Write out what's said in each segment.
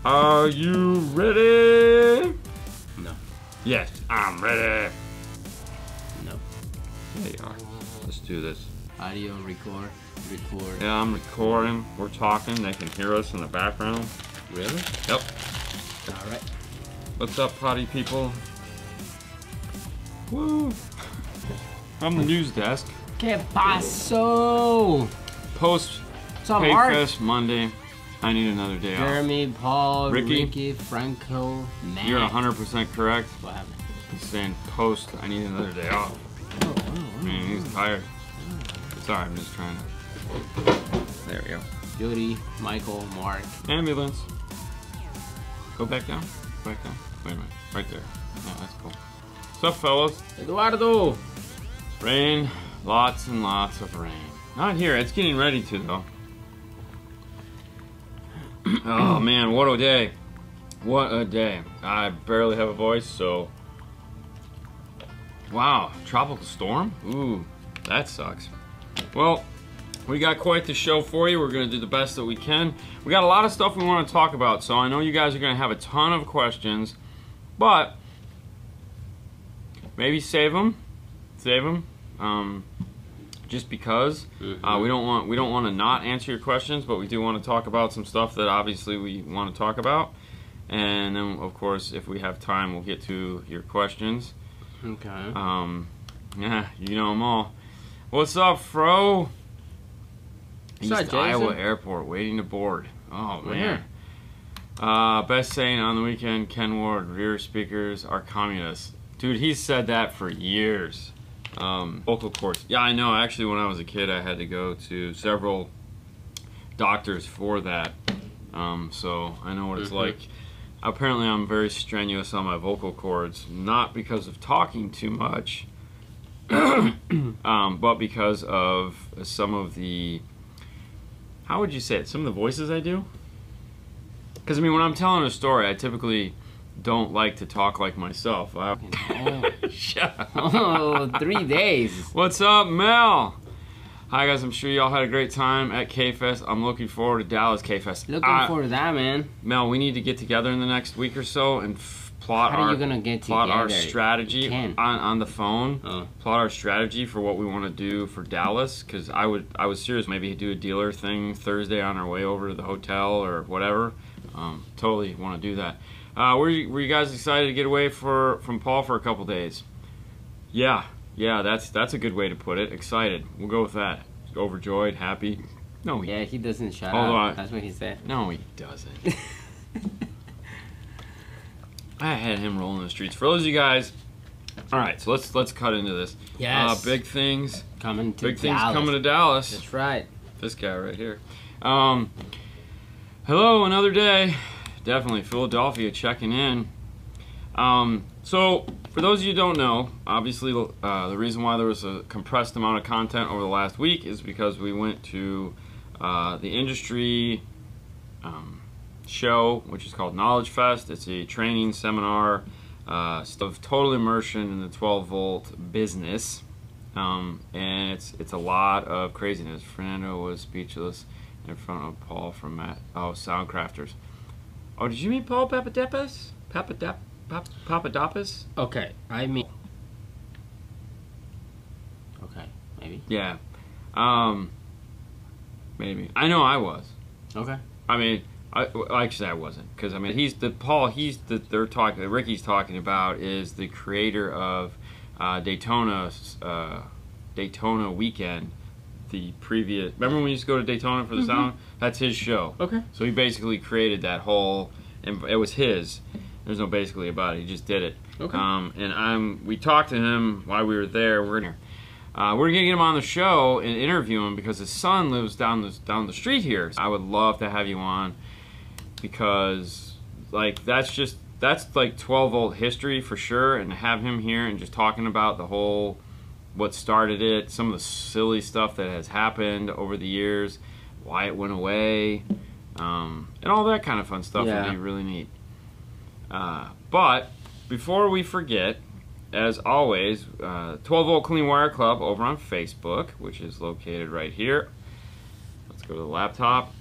Are you ready? No. Yes, I'm ready. No. There you are. Let's do this. Audio record. Yeah, I'm recording. We're talking. They can hear us in the background. Really? Yep. Alright. What's up, potty people? Woo! From the news desk. ¿Qué pasó? Post What's up, Mark? Payfest Monday. I need another day off. Jeremy, Paul, Ricky? Ricky, Franco, Matt. You're 100% correct. What happened? He's saying post. I need another day off. I mean, he's tired. Sorry, I'm just trying to. There we go. Judy, Michael, Mark. Ambulance. Go back down. Back down. Wait a minute. Right there. Yeah, that's cool. What's up, fellas? Eduardo! Rain. Lots and lots of rain. Not here. It's getting ready to, though. Oh, man. What a day. What a day. I barely have a voice, so... Wow. Tropical storm? Ooh. That sucks. Well, we got quite the show for you. We're going to do the best that we can. We got a lot of stuff we want to talk about, so I know you guys are going to have a ton of questions, but maybe save them. Just because we don't want to not answer your questions, but we do want to talk about some stuff that obviously we want to talk about. And then, of course, if we have time, we'll get to your questions. Okay. Yeah, you know them all. What's up, Fro? What's up, East Jason? Iowa Airport, waiting to board. Oh, man. Where? Best saying on the weekend, Ken Ward, rear speakers are communists. Dude, he's said that for years. Vocal cords. Yeah, I know. Actually, when I was a kid, I had to go to several doctors for that. So I know what it's like. Apparently, I'm very strenuous on my vocal cords. Not because of talking too much, but because of some of the... How would you say it? Some of the voices I do? Because, I mean, when I'm telling a story, I typically don't like to talk like myself. Shut up. Oh, 3 days. What's up, Mel? Hi, guys. I'm sure y'all had a great time at K-Fest. I'm looking forward to Dallas K-Fest. Looking forward to that, man. Mel, we need to get together in the next week or so and plot How are you gonna get our together? strategy on the phone. Oh. Plot our strategy for what we want to do for Dallas. Because I was serious. Maybe do a dealer thing Thursday on our way over to the hotel or whatever. Totally want to do that. Were you guys excited to get away from Paul for a couple days? Yeah, that's a good way to put it. Excited. We'll go with that. Overjoyed, happy. No, He doesn't shut Although up. That's what he said. No, he doesn't. I had him rolling the streets. For those of you guys, all right. So let's cut into this. Yes. Big things. Coming to Big things Dallas. coming to Dallas. That's right. This guy right here. Hello, another day. Definitely Philadelphia checking in. So for those of you who don't know, obviously the reason why there was a compressed amount of content over the last week is because we went to the industry show, which is called Knowledge Fest. It's a training seminar of total immersion in the 12-volt business, and it's a lot of craziness. Fernando was speechless in front of Paul from Soundcrafters. Oh, did you meet Paul Papadopoulos? Papadopoulos? Okay, I mean... Okay, maybe. Yeah. Maybe. I know I was. Okay. I mean, actually I wasn't. Because, I mean, Ricky's talking about is the creator of Daytona Weekend. The previous... Remember when we used to go to Daytona for the sound? That's his show. Okay. So he basically created that whole... And it was his. There's no basically about it. He just did it. Okay. And we talked to him while we were there. We're gonna get him on the show and interview him because his son lives down the street here. I would love to have you on because like that's like 12-volt history for sure, and to have him here and just talking about the whole what started it, some of the silly stuff that has happened over the years, why it went away, and all that kind of fun stuff would be really neat. But before we forget, as always, 12-Volt Clean Wire Club over on Facebook, which is located right here. Let's go to the laptop.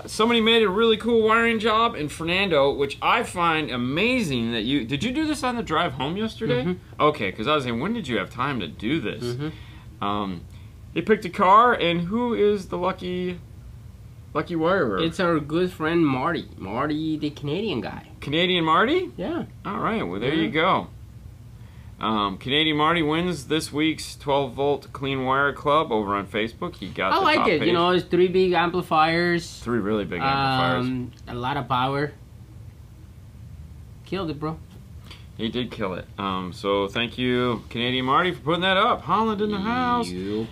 Somebody made a really cool wiring job in Fernando, which I find amazing that you... Did you do this on the drive home yesterday? Mm-hmm. Okay, because I was saying, when did you have time to do this? He picked a car, and who is the lucky wirer? It's our good friend Marty. Marty, the Canadian guy. Canadian Marty? Yeah. All right, well, there you go. Canadian Marty wins this week's 12-volt clean wire club over on Facebook. He got I the like top it. page. You know, it's 3 big amplifiers. 3 really big amplifiers. A lot of power. Killed it, bro. He did kill it. So thank you, Canadian Marty, for putting that up. Holland in the house. Yup.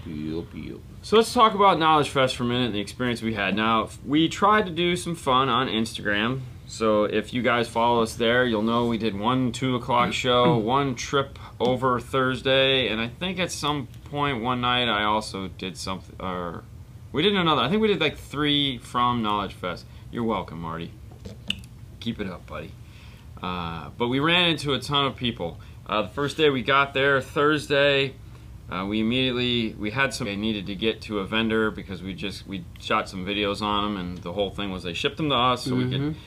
So let's talk about Knowledge Fest for a minute and the experience we had. Now, we tried to do some fun on Instagram. So if you guys follow us there, you'll know we did one 2 o'clock show, one trip over Thursday, and I think at some point one night I also did something, or we did another. I think we did like 3 from Knowledge Fest. You're welcome, Marty. Keep it up, buddy. But we ran into a ton of people. The first day we got there, Thursday, we had some. They needed to get to a vendor because we shot some videos on them, and the whole thing was they shipped them to us so we could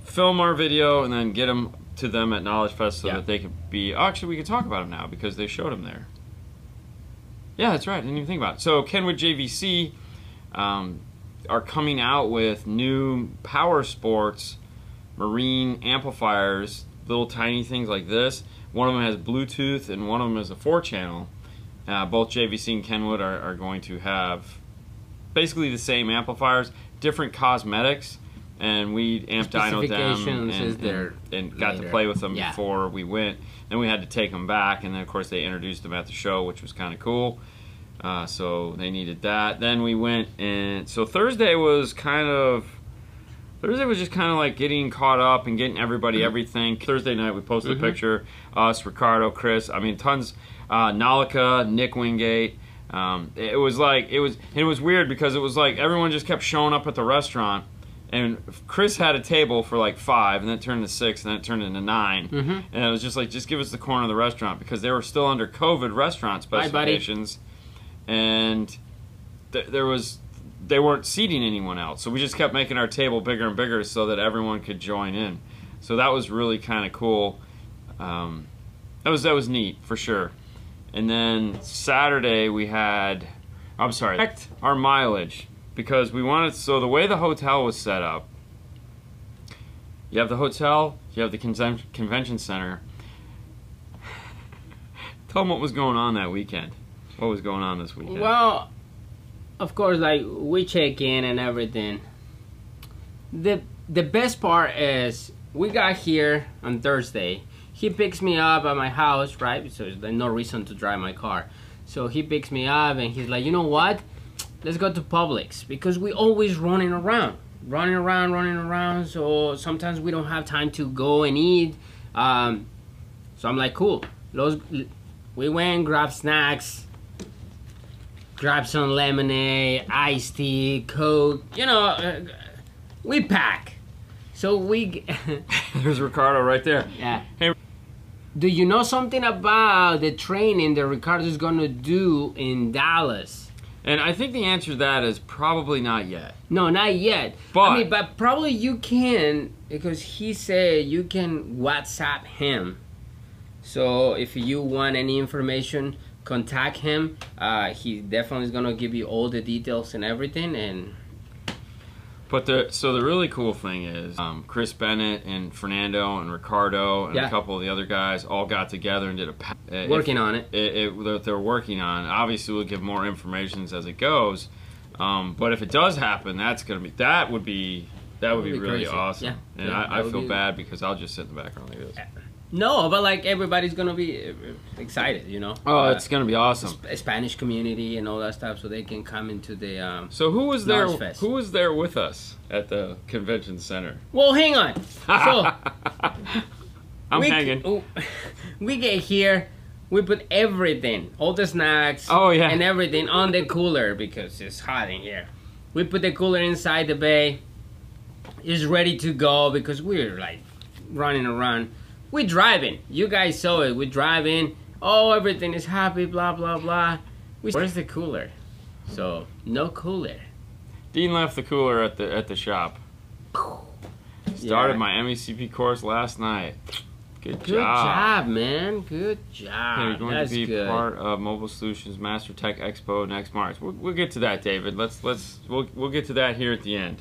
film our video and then get them to them at Knowledge Fest so that they could be. Actually, we could talk about them now because they showed them there. Yeah, that's right. I didn't even think about it. So Kenwood JVC are coming out with new power sports marine amplifiers, little tiny things like this. One of them has Bluetooth and one of them is a 4-channel. Both JVC and Kenwood are going to have basically the same amplifiers, different cosmetics, and we amp dynoed them and got to play with them before we went. Then we had to take them back, and then of course they introduced them at the show, which was kind of cool. So they needed that. Then we went, and so Thursday was just kind of like getting caught up and getting everybody everything. Thursday night we posted a picture, us, Ricardo, Chris, I mean tons, Nalika, Nick Wingate. It was weird because it was like everyone just kept showing up at the restaurant, and Chris had a table for like 5, and then it turned to 6, and then it turned into 9. And it was just like, just give us the corner of the restaurant because they were still under COVID restaurant specifications. And they weren't seating anyone else, so we just kept making our table bigger and bigger so that everyone could join in. So that was really kind of cool. That was neat for sure. And then Saturday we had, checked our mileage because we wanted. So the way the hotel was set up, you have the hotel, you have the convention center. Tell them what was going on that weekend. What was going on this weekend? Well, of course, like we check in and everything. The best part is we got here on Thursday. He picks me up at my house, right? So there's no reason to drive my car. So he picks me up and he's like, you know what? Let's go to Publix because we always running around. So sometimes we don't have time to go and eat. So I'm like, cool. We went, grabbed snacks, grab some lemonade, iced tea, Coke, you know, we pack. So we... There's Ricardo right there. Yeah. Hey. Do you know something about the training that Ricardo's going to do in Dallas? And I think the answer to that is probably not yet. No, not yet. But probably you can, because he said you can WhatsApp him. So if you want any information, contact him. He definitely is gonna give you all the details and everything. So the really cool thing is Chris Bennett and Fernando and Ricardo and a couple of the other guys all got together and did working on it. They're working on it. Obviously, we'll give more information as it goes. But if it does happen, that would be really crazy. awesome. Yeah. And I feel bad because I'll just sit in the background like this. No, but like everybody's gonna be excited, you know. Oh, it's gonna be awesome. Spanish community and all that stuff, so they can come into the. So who was there? Who was there with us at the convention center? Well, hang on. So I'm hanging. We get here. We put everything, all the snacks, and everything on the cooler because it's hot in here. We put the cooler inside the bay. It's ready to go because we're like running around. We're driving. You guys saw it. We're driving. Oh, everything is happy, blah, blah, blah. Where's the cooler? So, no cooler. Dean left the cooler at the shop. Started Yeah. my MECP course last night. Good Good job. job, man. Good job. Yeah, you're going That's to be good. part of Mobile Solutions Master Tech Expo next March. We'll get to that, David. We'll get to that here at the end.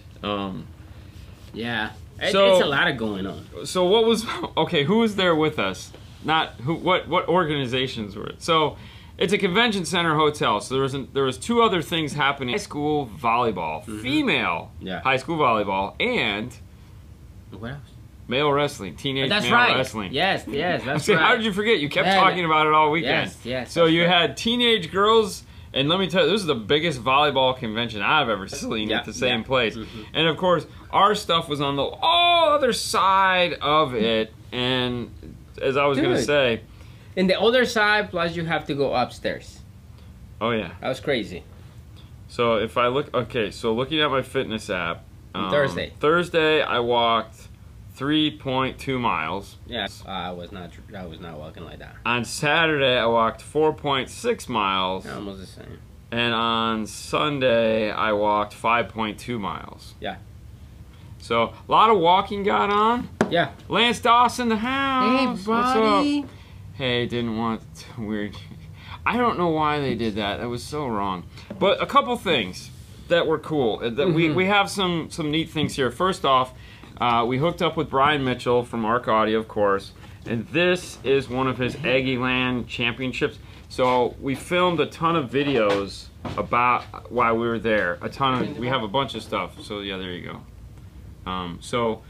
Yeah. So- It's a lot of going on. So what was okay? Who was there with us? Not who. What organizations were it? So it's a convention center hotel. So there was two other things happening: high school volleyball, female Yeah. high school volleyball, and What else? male wrestling, teenage That's male right. wrestling. Yes, that's See, right. how did you forget? You kept Yeah, talking about it all weekend. Yes, So that's you right. had teenage girls, and let me tell you, this is the biggest volleyball convention I've ever seen Yeah, at the same yeah. place. Mhm. And of course, our stuff was on the other side of it. And as I was going to Dude. say, In the other side, plus you have to go upstairs. oh yeah. That was crazy. So if I look, okay, so looking at my fitness app, Thursday. Thursday I walked 3.2 miles. Yes. I was not walking like that. On Saturday I walked 4.6 miles. Almost the same. And on Sunday, I walked 5.2 miles. Yeah. So, a lot of walking got on. Yeah. Lance Dawson, the house. What's up? Hey, Hey, didn't want weird. I don't know why they did that. That was so wrong. But a couple things that were cool. That we have some neat things here. First off, we hooked up with Brian Mitchell from Arc Audio, of course. And this is one of his Aggieland championships. So we filmed a ton of videos about while we were there. We have a bunch of stuff. So yeah, there you go. So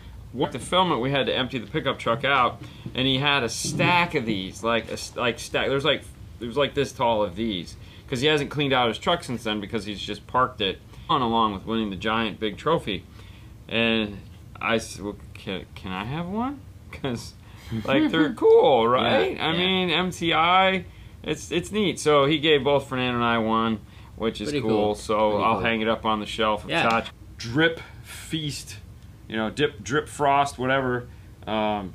to film it, we had to empty the pickup truck out, and he had a stack of these, stack. There's like this tall of these, because he hasn't cleaned out his truck since then because he's just parked it on along with winning the giant big trophy. And I said, well, can I have one? Because like they're cool, right? Yeah, I yeah. mean, MTI. It's neat. So he gave both Fernando and I one, which is Pretty cool. cool. So Pretty I'll cool. hang it up on the shelf of Yeah. Chach. Drip Feast, drip frost, whatever. No,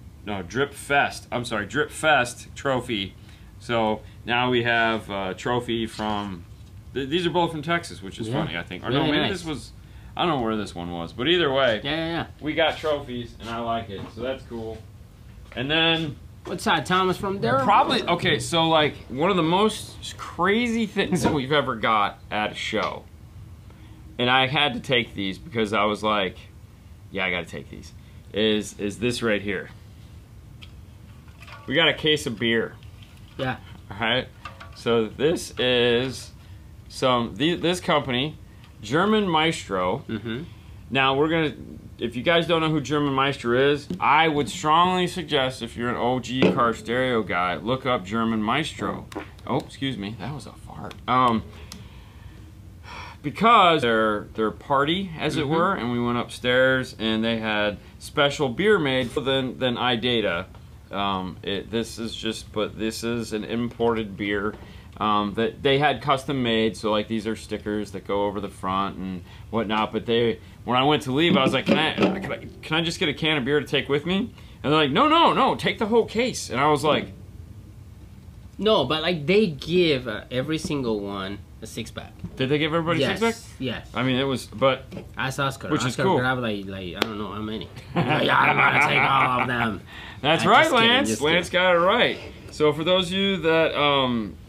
Drip Fest. I'm sorry, Drip Fest trophy. So now we have a trophy from. These are both from Texas, which is Yeah. funny, I think. Or Really no, maybe nice. this was. I don't know where this one was, but either way, Yeah. we got trophies, and I like it. So that's cool. And then. What's that, Thomas from there? Probably, okay, so like one of the most crazy things that we've ever got at a show, and I had to take these because I was like, yeah, I gotta take these, is this right here. We got a case of beer. Yeah. Alright, so this is this company, German Maestro. Mm-hmm. Now we're gonna, if you guys don't know who German Meister is, I would strongly suggest if you're an OG car stereo guy, look up German Maestro. Oh, excuse me, that was a fart. Because their party, as it were, and we went upstairs and they had special beer made than iData. This is an imported beer. That they had custom made, so like these are stickers that go over the front and whatnot. But when I went to leave, I was like, can I just get a can of beer to take with me? And they're like, no, take the whole case. And I was like, No, but like they give every single one a 6-pack. did they give everybody Yes. 6-pack? Yes. I mean, it was, but Ask Oscar. Which is Oscar cool. grabbed like I don't know how many. Like, I don't want to take all of them. that's I'm right, just kidding, Lance. just Lance got it right. So for those of you that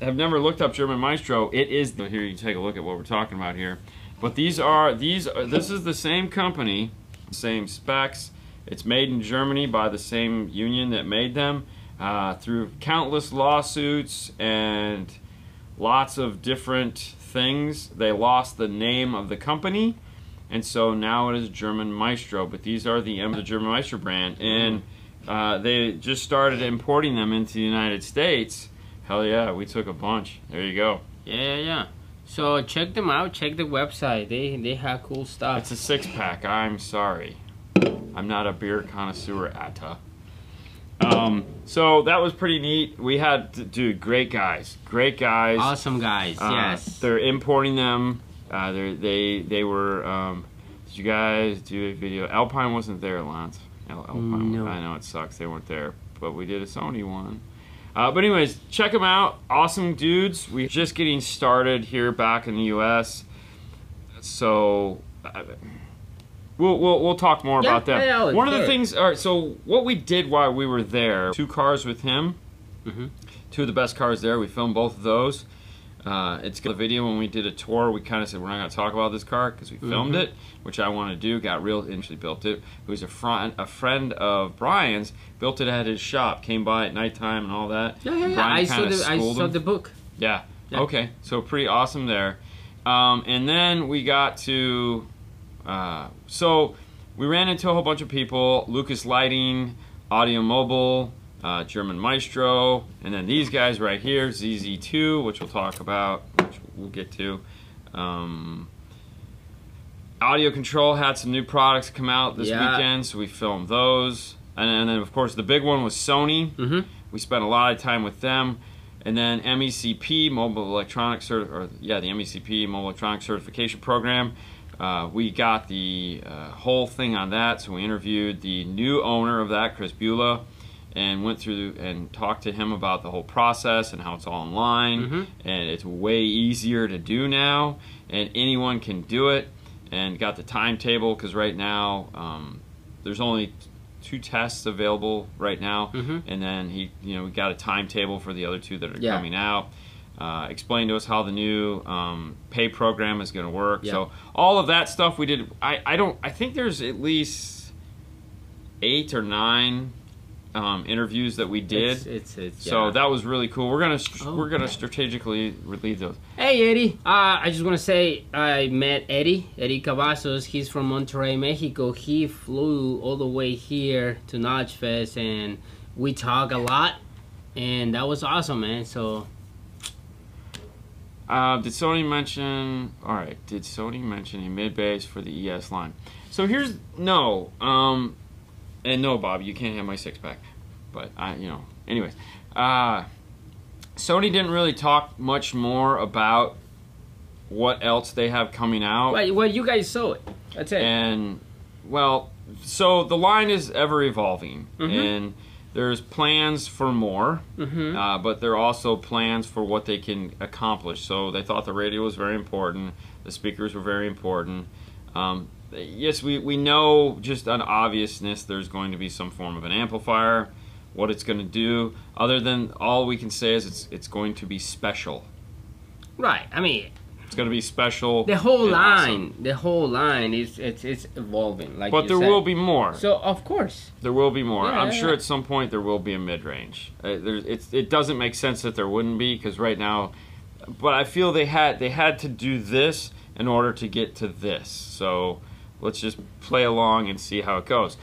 have never looked up German Maestro, it is here. You can take a look at what we're talking about here. But this is the same company, same specs. It's made in Germany by the same union that made them. Through countless lawsuits and lots of different things, they lost the name of the company, and so now it is German Maestro. But these are the German Maestro brand, and they just started importing them into the United States. Hell yeah, we took a bunch. There you go. Yeah. So check them out. Check the website. They have cool stuff. It's a 6-pack. I'm sorry, I'm not a beer connoisseur, Atta. So that was pretty neat. We had, dude, great guys. Awesome guys. Yes. They're importing them. They were. Did you guys do a video? Alpine wasn't there, Lance. Alpine. No. I know it sucks. They weren't there, but we did a Sony one. But anyways, check them out. Awesome dudes. We're just getting started here back in the U.S. So we'll talk more about that. Yeah, one of the things. All right. So what we did while we were there, 2 cars with him. 2 of the best cars there. We filmed both of those. It's got a video when we did a tour. We kind of said we're not going to talk about this car because we filmed it, which I want to do. Got real actually built it. Who's a friend of Brian's, built it at his shop. Came by at nighttime and all that. Yeah. I saw the book. Yeah. Okay. So pretty awesome there. And then we got to. So we ran into a whole bunch of people. Lucas Lighting, Audio Mobile. German Maestro, and then these guys right here, ZZ2, which we'll talk about, which we'll get to. Audio Control had some new products come out this weekend, so we filmed those. And then, of course, the big one was Sony. We spent a lot of time with them. And then MECP, Mobile Electronics, the MECP Mobile Electronics Certification Program. We got the whole thing on that, so we interviewed the new owner of that, Chris Beulah, and went through and talked to him about the whole process and how it's all online, and it's way easier to do now, and anyone can do it, and got the timetable, because right now there's only 2 tests available right now, and then we got a timetable for the other 2 that are coming out. Explained to us how the new pay program is going to work. So all of that stuff we did. I think there's at least 8 or 9 interviews that we did. So that was really cool. We're gonna strategically relieve those. Hey Eddie, I just want to say I met Eddie Cavazos. He's from Monterrey, Mexico. He flew all the way here to Knowledge Fest, and we talk a lot, and that was awesome, man. So did Sony mention? All right, did Sony mention a mid bass for the ES line? So here's no. And no, Bob, you can't have my 6-pack. But anyways, Sony didn't really talk much more about what else they have coming out. Well, you guys saw it. That's it. And well, so the line is ever evolving, and there's plans for more, but there are also plans for what they can accomplish. So they thought the radio was very important. The speakers were very important. Yes, we know just an obviousness there's going to be some form of an amplifier. What it's going to do, other than all we can say is it's going to be special. Right. I mean, it's going to be special. The whole line is it's evolving. Like, but there will be more. So of course there will be more. I'm sure at some point there will be a mid-range. It doesn't make sense that there wouldn't be, because right now, but I feel they had to do this in order to get to this. So let's just play along and see how it goes.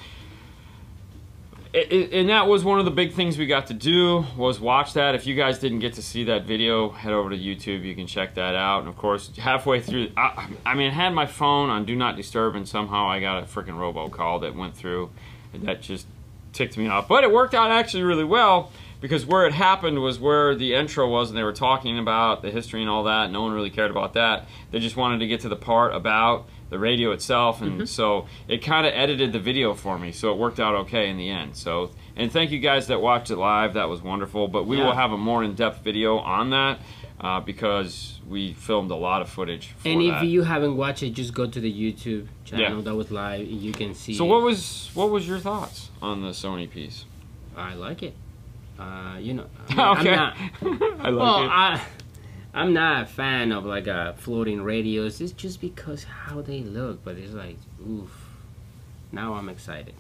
And that was one of the big things we got to do, was watch that. If you guys didn't get to see that video, head over to YouTube. You can check that out. And of course, halfway through, I had my phone on Do Not Disturb, and somehow I got a freaking robocall that went through, and that just ticked me off. But it worked out actually really well, because where it happened was where the intro was, and they were talking about the history and all that. No one really cared about that. They just wanted to get to the part about the radio itself, and so it kind of edited the video for me, so it worked out okay in the end. So, and thank you guys that watched it live. That was wonderful. But we will have a more in-depth video on that, because we filmed a lot of footage for and that. If you haven't watched it, just go to the YouTube channel that was live, and you can see. So what was your thoughts on the Sony piece? I like it. Okay. I like it. I'm not a fan of like floating radios. It's just because how they look, but it's like, oof. Now I'm excited.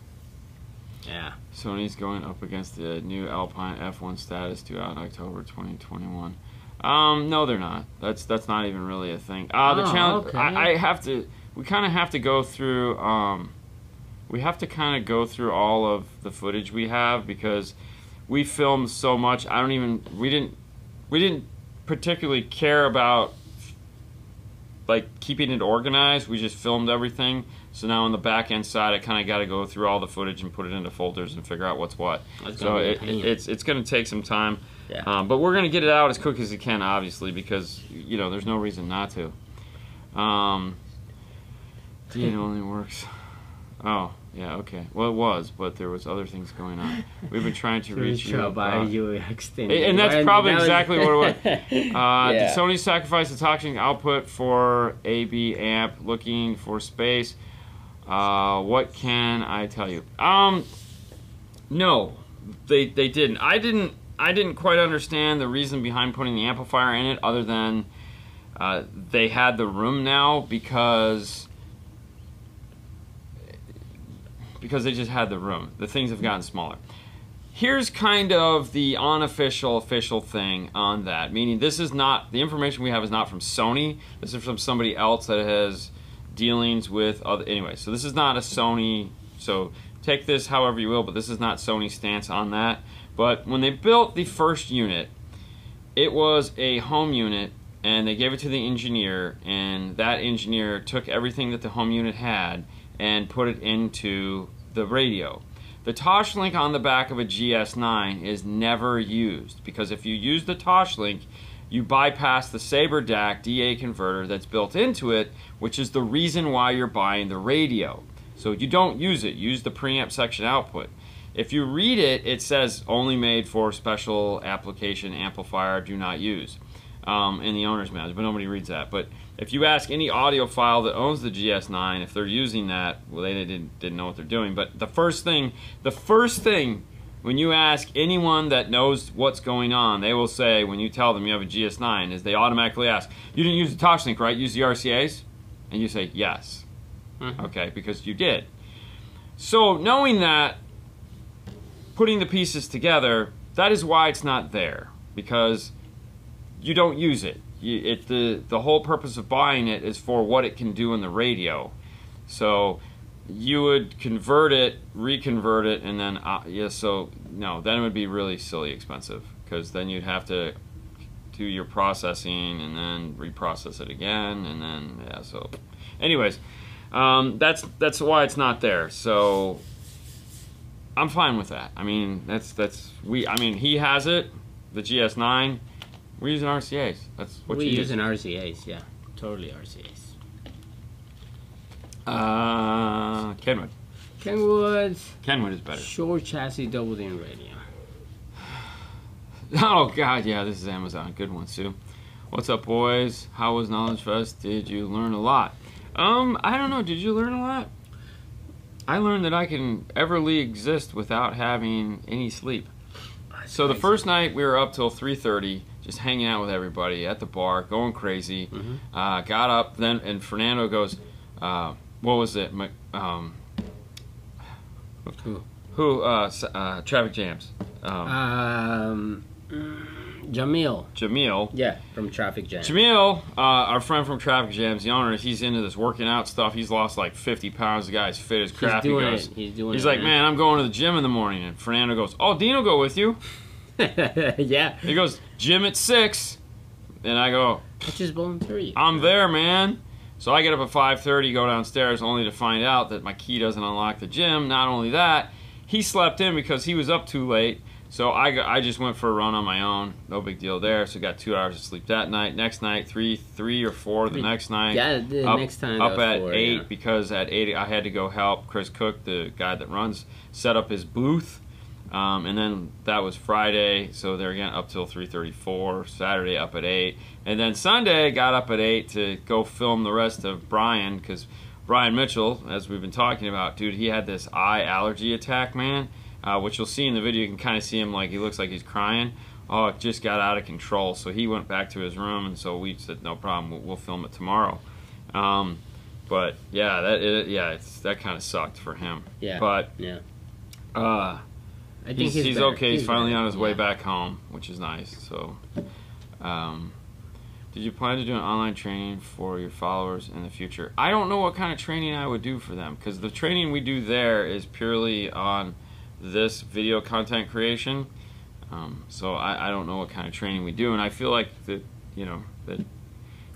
Yeah. Sony's going up against the new Alpine F1 status due out in October 2021. No, they're not. That's not even really a thing. The challenge. Okay. We kind of have to go through. We have to kind of go through all of the footage we have, because we filmed so much. We didn't particularly care about like keeping it organized. We just filmed everything. So now on the back end side, I kind of got to go through all the footage and put it into folders and figure out what's what. So it's going to take some time. Yeah. But we're going to get it out as quick as we can, obviously, because there's no reason not to. It only works. Oh, Yeah, okay. Well, it was, but there was other things going on. We've been trying to reach you. You extended. And that's probably exactly what it was. Yeah. Did Sony sacrifice the toxic output for AB amp looking for space? What can I tell you? No, they didn't. I didn't quite understand the reason behind putting the amplifier in it, other than they had the room now because they just had the room. The things have gotten smaller. Here's kind of the unofficial official thing on that, meaning this is not, the information we have is not from Sony. This is from somebody else that has dealings with other, anyway, so this is not a Sony, so take this however you will, but this is not Sony's stance on that. But when they built the first unit, it was a home unit, and they gave it to the engineer, and that engineer took everything that the home unit had and put it into the radio. The Toshlink on the back of a GS9 is never used, because if you use the Toshlink, you bypass the Saber DAC DA converter that's built into it, which is the reason why you're buying the radio. So you don't use it, use the preamp section output. If you read it, it says only made for special application amplifier, do not use, in the owner's manual, but nobody reads that. But if you ask any audiophile that owns the GS9, if they're using that, well, they didn't know what they're doing. But the first thing when you ask anyone that knows what's going on, they will say, when you tell them you have a GS9, is they automatically ask, you didn't use the Toshlink, right? Use the RCAs? And you say, yes. Okay, because you did. So knowing that, putting the pieces together, that is why it's not there, because you don't use it. The whole purpose of buying it is for what it can do in the radio. So you would convert it, reconvert it, and then so no, then it would be really silly expensive, because then you'd have to do your processing and then reprocess it again, and then yeah. So, anyways, that's why it's not there. So I'm fine with that. I mean, I mean, he has it, the GS9. We're using RCAs. That's what we're using RCAs, yeah. Totally RCAs. Kenwood. Kenwood is better. Short chassis double in radio. Oh God, yeah, this is Amazon. Good one, Sue. What's up, boys? How was Knowledge Fest? Did you learn a lot? I don't know. Did you learn a lot? I learned that I can everly exist without having any sleep. So the first night we were up till 3:30, just hanging out with everybody at the bar, going crazy. Got up then, and Fernando goes, "What was it? Traffic jams." Jamil. Yeah, from Traffic Jams. Jamil, our friend from Traffic Jams, the owner, he's into this working out stuff. He's lost like 50 pounds. The guy's fit as crap. He's like, man, I'm going to the gym in the morning. And Fernando goes, oh, Dean will go with you. Yeah. He goes, gym at 6. And I go, I just volunteer you. I'm there, man. So I get up at 5:30, go downstairs, only to find out that my key doesn't unlock the gym. Not only that, he slept in because he was up too late. So I just went for a run on my own. No big deal there. So got 2 hours of sleep that night. Next night, three or four the next night. Yeah, the next time. Up at 8 yeah. Because at 8 I had to go help Chris Cook, the guy that runs, set up his booth. And then that was Friday. So they're again up till 3:34. Saturday up at 8. And then Sunday got up at 8 to go film the rest of Brian, because Brian Mitchell, as we've been talking about, dude, he had this eye allergy attack, man. Which you'll see in the video. You can kind of see him, like, he looks like he's crying. Oh, it just got out of control. So he went back to his room, and so we said, no problem, we'll film it tomorrow. But yeah, that kind of sucked for him. Yeah. But yeah. I think he's okay. He's finally on his way back home, which is nice. So, did you plan to do an online training for your followers in the future? I don't know what kind of training I would do for them, because the training we do there is purely on this video content creation. So I don't know what kind of training we do, and I feel like that,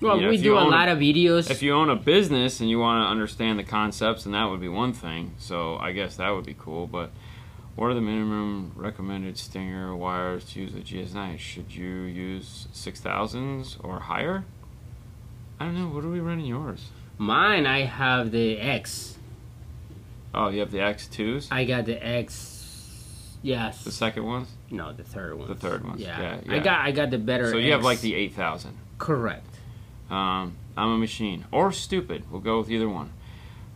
well, we do a lot of videos. If you own a business and you want to understand the concepts, then that would be one thing. So I guess that would be cool. But what are the minimum recommended Stinger wires to use the GS9? Should you use 6000s or higher? I don't know. What are we running yours? Mine, I have the X. Oh, you have the X2s? I got the X. Yes. The second ones? No, the third one. The third ones. Yeah. I got the better. So you have X. like the 8000. Correct. I'm a machine. Or stupid. We'll go with either one.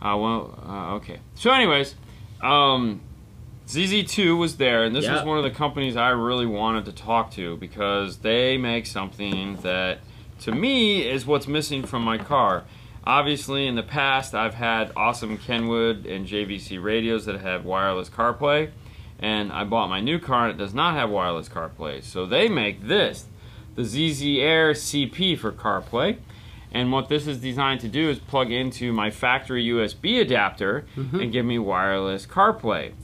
Okay. So anyways, ZZ2 was there, and this was one of the companies I really wanted to talk to because they make something that, to me, is what's missing from my car. Obviously, in the past, I've had awesome Kenwood and JVC radios that have wireless CarPlay, and I bought my new car and it does not have wireless CarPlay. So they make this, the ZZ Air CP for CarPlay. And what this is designed to do is plug into my factory USB adapter and give me wireless CarPlay.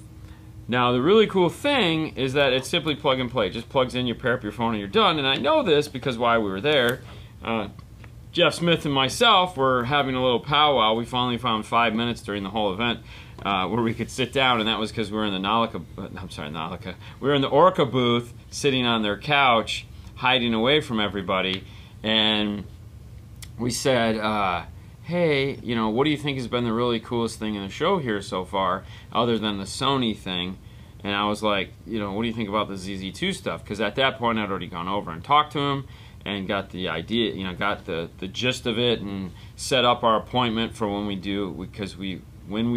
Now, the really cool thing is that it's simply plug and play. It just plugs in, you pair up your phone, and you're done. And I know this because while we were there, Jeff Smith and myself were having a little powwow. We finally found 5 minutes during the whole event where we could sit down, and that was because we were in the we were in the Orca booth, sitting on their couch, hiding away from everybody, and we said, hey, you know, what do you think has been the really coolest thing in the show here so far, other than the Sony thing? And I was like, you know, what do you think about the ZZ2 stuff? Because at that point, I'd already gone over and talked to him and got the idea, you know, got the gist of it and set up our appointment for when we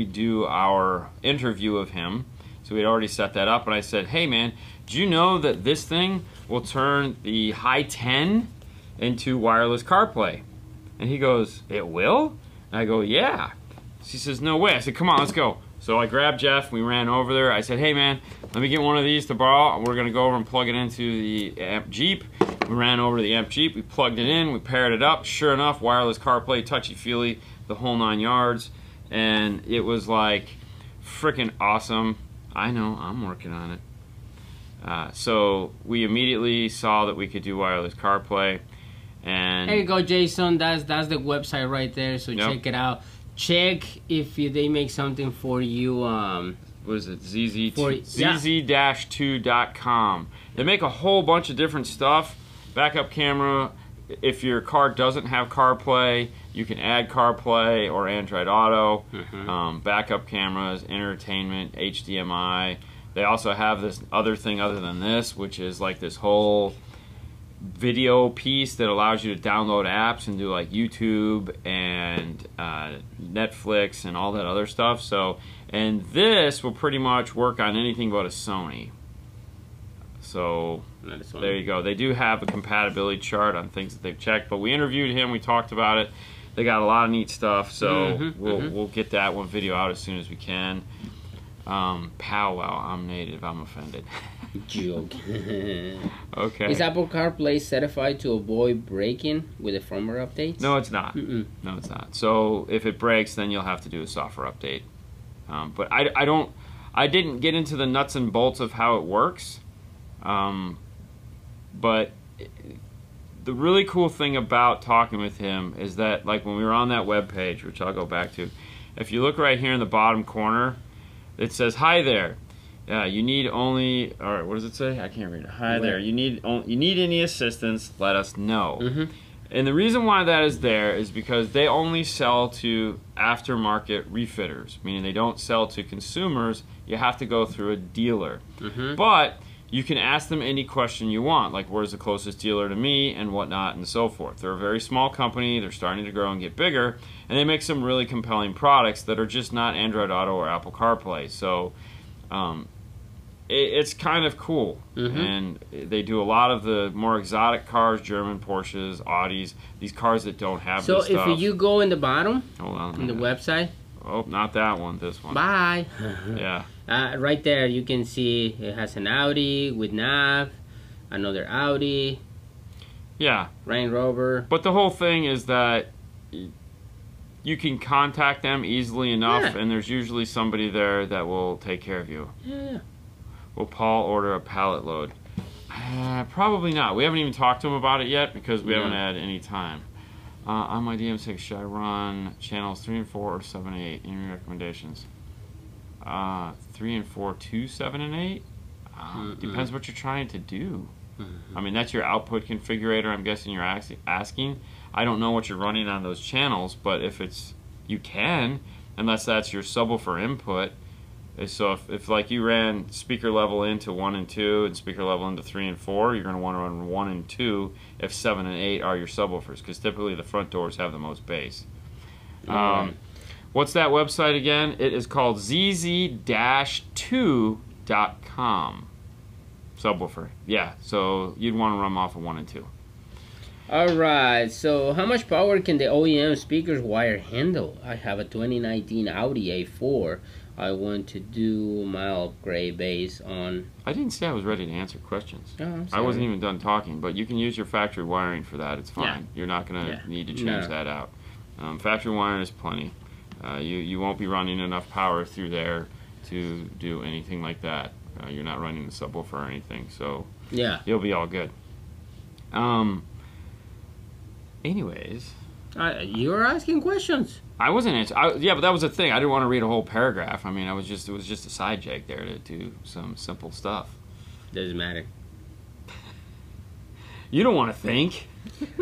do our interview of him. So we'd already set that up, and I said, hey, man, do you know that this thing will turn the High 10 into wireless CarPlay? And he goes, it will? And I go, yeah. She says, no way. I said, come on, let's go. So I grabbed Jeff, we ran over there. I said, hey man, let me get one of these to borrow. We're gonna go over and plug it into the Amp Jeep. We ran over to the Amp Jeep, we plugged it in, we paired it up. Sure enough, wireless CarPlay, touchy-feely, the whole 9 yards. And it was like freaking awesome. I know, I'm working on it. So we immediately saw that we could do wireless CarPlay. And there you go, Jason. That's the website right there. So check it out. Check if they make something for you. What is it? ZZ-2.com. They make a whole bunch of different stuff. Backup camera. If your car doesn't have CarPlay, you can add CarPlay or Android Auto. Backup cameras, entertainment, HDMI. They also have this other thing other than this, which is like this whole video piece that allows you to download apps and do like YouTube and Netflix and all that other stuff. So, and this will pretty much work on anything but a Sony. So there you go. They do have a compatibility chart on things that they've checked, but we interviewed him, we talked about it. They got a lot of neat stuff, so we'll get that one video out as soon as we can. Powwow, I'm native, I'm offended. Joke. Okay. Is Apple CarPlay certified to avoid breaking with the firmware updates? No, it's not. No, it's not. So if it breaks, then you'll have to do a software update. But I didn't get into the nuts and bolts of how it works. But the really cool thing about talking with him is that, like when we were on that web page, which I'll go back to, if you look right here in the bottom corner, it says, hi there. You need only, all right, what does it say? I can't read it. Hi there. You need any assistance, let us know. And the reason why that is there is because they only sell to aftermarket refitters, meaning they don't sell to consumers. You have to go through a dealer. But you can ask them any question you want, like where's the closest dealer to me and whatnot and so forth. They're a very small company. They're starting to grow and get bigger, and they make some really compelling products that are just not Android Auto or Apple CarPlay. So it's kind of cool. And they do a lot of the more exotic cars, German Porsches, Audis, these cars that don't have this stuff. So if you go in the bottom, hold on, in the website. Oh, not that one, this one. Bye. Yeah. Right there you can see it has an Audi with nav, another Audi. Yeah. Range Rover. But the whole thing is that you can contact them easily enough, and there's usually somebody there that will take care of you. Yeah. Will Paul order a pallet load? Probably not. We haven't even talked to him about it yet because we haven't had any time. On my DM6, should I run channels 3 and 4 or 7 and 8? Any recommendations? 3 and 4 to 7 and 8? Depends what you're trying to do. I mean, that's your output configurator, I'm guessing you're asking. I don't know what you're running on those channels, but if it's, you can, unless that's your subwoofer input. So if like you ran speaker level into 1 and 2 and speaker level into 3 and 4, you're going to want to run 1 and 2 if 7 and 8 are your subwoofers, because typically the front doors have the most bass. What's that website again? It is called ZZ-2.com. Subwoofer. Yeah, so you'd want to run off of 1 and 2. Alright, so how much power can the OEM speakers wire handle? I have a 2019 Audi A4. I want to do my upgrade based on... I didn't say I was ready to answer questions. Oh, I'm I sorry. wasn't even done talking, but you can use your factory wiring for that. It's fine. Yeah. You're not going to Yeah. need to change that out. Factory wiring is plenty. You won't be running enough power through there to do anything like that. You're not running the subwoofer or anything, so Yeah. you'll be all good. Anyways, You're asking questions. I wasn't answering. Yeah, but that was the thing. I didn't want to read a whole paragraph. I mean, it was just a side jake there to do some simple stuff. Doesn't matter. You don't want to think.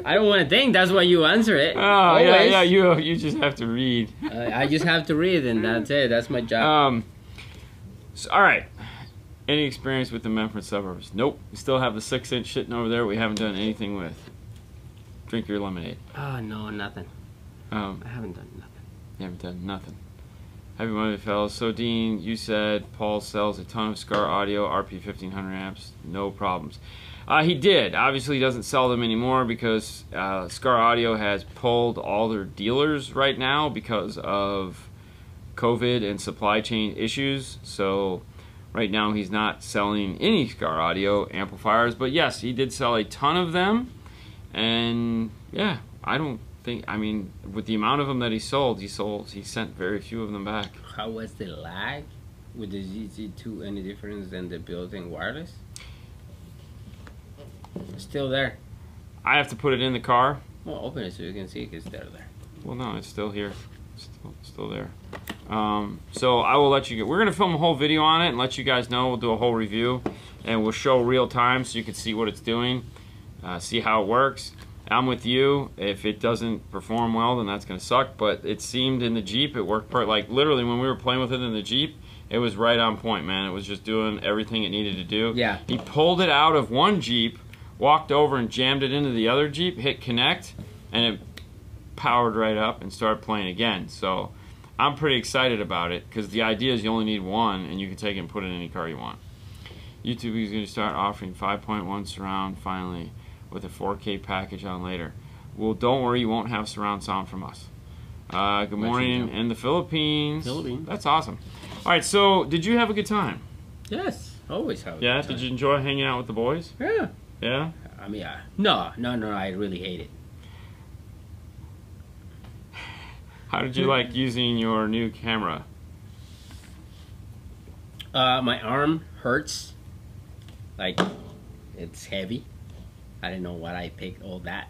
I don't want to think. That's why you answer it. Oh, Always. yeah. You just have to read. I just have to read, and that's it. That's my job. All right. Any experience with the Memphis suburbs? Nope. We still have the 6-inch sitting over there. We haven't done anything with. Drink your lemonade. Oh no, nothing. I haven't done nothing. You haven't done nothing. Happy Monday, fellas. So, Dean, you said Paul sells a ton of Scar Audio RP 1500 amps. No problems. He did. Obviously, he doesn't sell them anymore because Scar Audio has pulled all their dealers right now because of COVID and supply chain issues. So, right now, he's not selling any Scar Audio amplifiers. But yes, he did sell a ton of them. And yeah, I don't think, I mean, with the amount of them that he sent very few of them back. How was the lag with the ZZ2 any difference than the built-in wireless? Still there. I have to put it in the car. Well, open it so you can see because they're there. Well, no, it's still here. Still there. So I will let you go. We're going to film a whole video on it and let you guys know. We'll do a whole review and we'll show real time so you can see what it's doing. See how it works. I'm with you. If it doesn't perform well, then that's going to suck. But it seemed in the Jeep, it worked like literally when we were playing with it in the Jeep, it was right on point, man. It was just doing everything it needed to do. Yeah. He pulled it out of one Jeep, walked over and jammed it into the other Jeep, hit connect, and it powered right up and started playing again. So I'm pretty excited about it because the idea is you only need one and you can take it and put it in any car you want. YouTube is going to start offering 5.1 surround finally, with a 4K package on later. Well, don't worry, you won't have surround sound from us. Good morning in the Philippines. That's awesome. All right, so did you have a good time? Yes, always have a Yeah, good time. did you enjoy hanging out with the boys? Yeah. Yeah? I mean, no, I really hate it. How did you like using your new camera? My arm hurts. Like, it's heavy. I didn't know why I picked all that.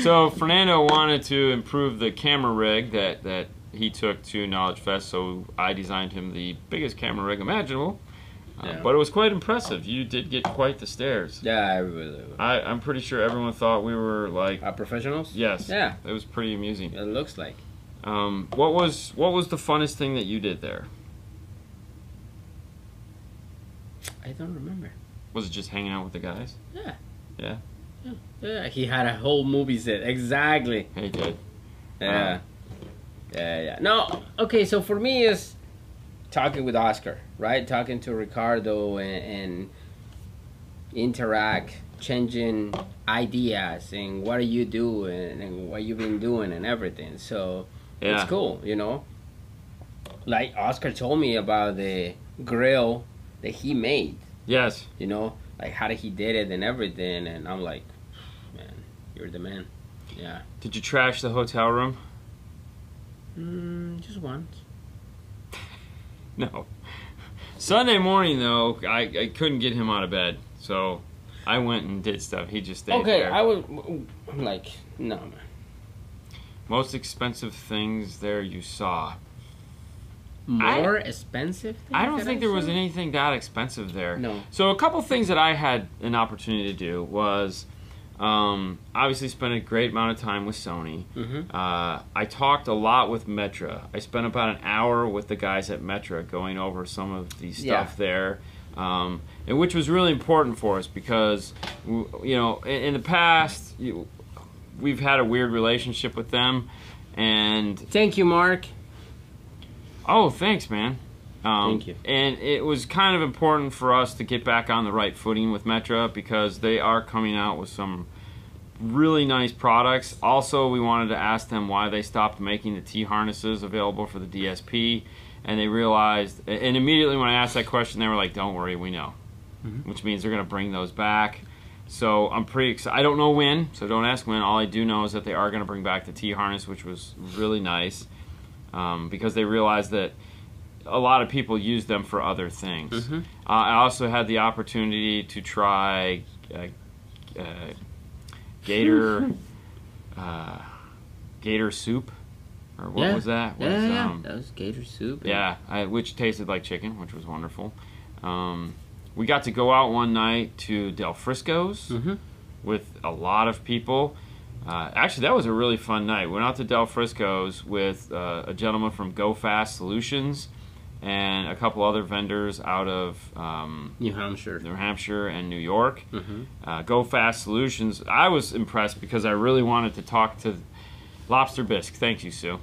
So Fernando wanted to improve the camera rig that he took to Knowledge Fest, so I designed him the biggest camera rig imaginable. Yeah. But it was quite impressive. You did get quite the stares. Yeah, I really. I'm pretty sure everyone thought we were like Professionals? yes. Yeah. It was pretty amusing. It looks like. What was the funnest thing that you did there? I don't remember. Was it just hanging out with the guys? Yeah. Yeah. Yeah, he had a whole movie set. Exactly. He did. Yeah. Yeah. No, okay, so for me it's talking with Oscar, right? Talking to Ricardo and interact, changing ideas and what are you doing and what you've been doing and everything. So Yeah. it's cool, you know? Like Oscar told me about the grill that he made, Yes. you know? Like how he did it and everything, and I'm like, man, you're the man. Yeah. Did you trash the hotel room? Just once. No. Sunday morning though, I couldn't get him out of bed, so I went and did stuff. He just stayed Okay, there. I was like, no, man. Most expensive things there you saw. More expensive? I don't think there was anything that expensive there. No. So a couple things that I had an opportunity to do was Obviously spent a great amount of time with Sony. Mm-hmm. I talked a lot with Metra. I spent about an hour with the guys at Metra going over some of the stuff there, and which was really important for us because, you know, in the past, we've had a weird relationship with them, and Thank you, Mark. oh, thanks, man. Thank you. And it was kind of important for us to get back on the right footing with Metra because they are coming out with some really nice products. Also, we wanted to ask them why they stopped making the T-harnesses available for the DSP, and they realized, and immediately when I asked that question, they were like, don't worry, we know. Mm-hmm. Which means they're going to bring those back. So I'm pretty excited. I don't know when, so don't ask when. All I do know is that they are going to bring back the T-harness, which was really nice because they realized that a lot of people use them for other things. Mm-hmm. I also had the opportunity to try Gator Gator soup, or what was that? What was, that was Gator soup. Yeah, which tasted like chicken, which was wonderful. We got to go out one night to Del Frisco's Mm-hmm. with a lot of people. Actually, that was a really fun night. We went out to Del Frisco's with a gentleman from Go Fast Solutions and a couple other vendors out of New Hampshire. New Hampshire and New York. Mm-hmm. Go Fast Solutions. I was impressed because I really wanted to talk to Lobster Bisque. Thank you, Sue.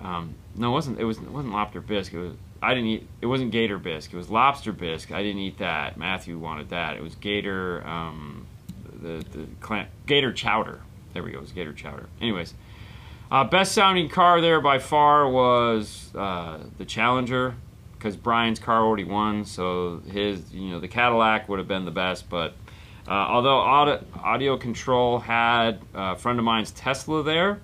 No, it wasn't Lobster Bisque. It wasn't Gator Bisque. It was Lobster Bisque. I didn't eat that. Matthew wanted that. It was Gator Gator Chowder. There we go. It was Gator Chowder. Anyways, best sounding car there by far was the Challenger, because Brian's car already won, so the Cadillac would have been the best. But although audio control had a friend of mine's Tesla there,